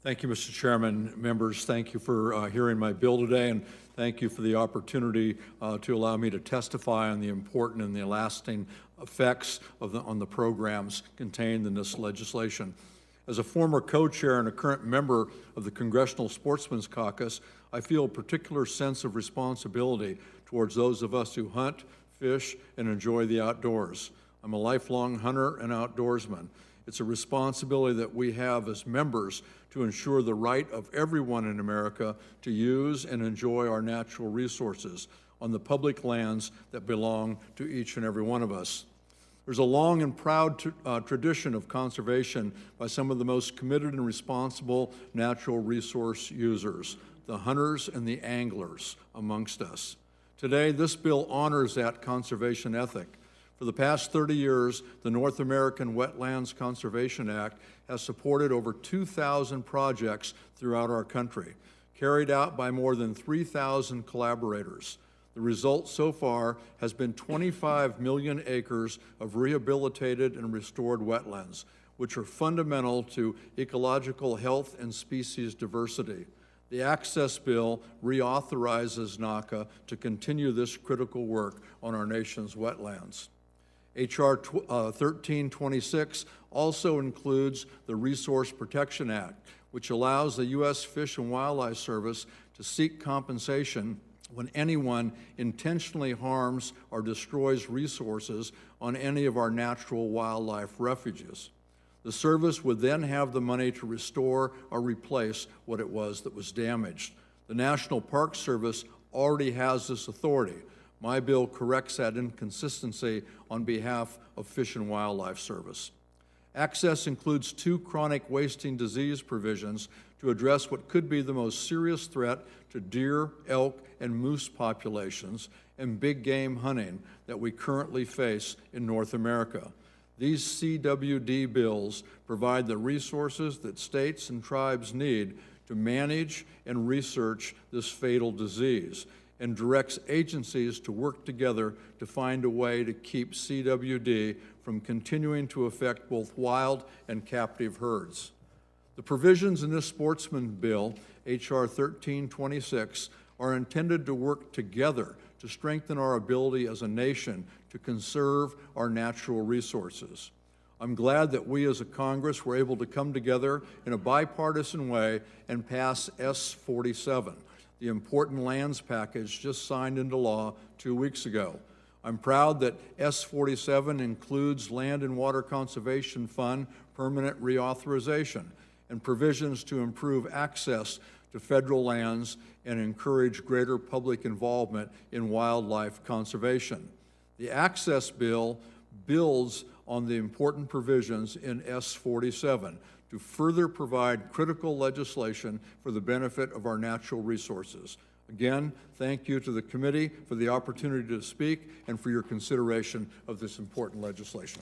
Thank you, Mr. Chairman. Members, thank you for hearing my bill today, and thank you for the opportunity to allow me to testify on the important and the lasting effects on the programs contained in this legislation. As a former co-chair and a current member of the Congressional Sportsman's Caucus, I feel a particular sense of responsibility towards those of us who hunt, fish, and enjoy the outdoors. I'm a lifelong hunter and outdoorsman. It's a responsibility that we have as members to ensure the right of everyone in America to use and enjoy our natural resources on the public lands that belong to each and every one of us. There's a long and proud tradition of conservation by some of the most committed and responsible natural resource users, the hunters and the anglers amongst us. Today, this bill honors that conservation ethic. For the past 30 years, the North American Wetlands Conservation Act has supported over 2,000 projects throughout our country, carried out by more than 3,000 collaborators. The result so far has been 25 million acres of rehabilitated and restored wetlands, which are fundamental to ecological health and species diversity. The Access Bill reauthorizes NACA to continue this critical work on our nation's wetlands. H.R. 1326 also includes the Resource Protection Act, which allows the U.S. Fish and Wildlife Service to seek compensation when anyone intentionally harms or destroys resources on any of our natural wildlife refuges. The service would then have the money to restore or replace what it was that was damaged. The National Park Service already has this authority. My bill corrects that inconsistency on behalf of Fish and Wildlife Service. Access includes 2 chronic wasting disease provisions to address what could be the most serious threat to deer, elk, and moose populations and big game hunting that we currently face in North America. These CWD bills provide the resources that states and tribes need to manage and research this fatal disease, and directs agencies to work together to find a way to keep CWD from continuing to affect both wild and captive herds. The provisions in this Sportsman bill, H.R. 1326, are intended to work together to strengthen our ability as a nation to conserve our natural resources. I'm glad that we as a Congress were able to come together in a bipartisan way and pass S-47, the important lands package just signed into law 2 weeks ago. I'm proud that S-47 includes Land and Water Conservation Fund permanent reauthorization and provisions to improve access to federal lands and encourage greater public involvement in wildlife conservation. The Access Bill builds on the important provisions in S-47 to further provide critical legislation for the benefit of our natural resources. Again, thank you to the committee for the opportunity to speak and for your consideration of this important legislation.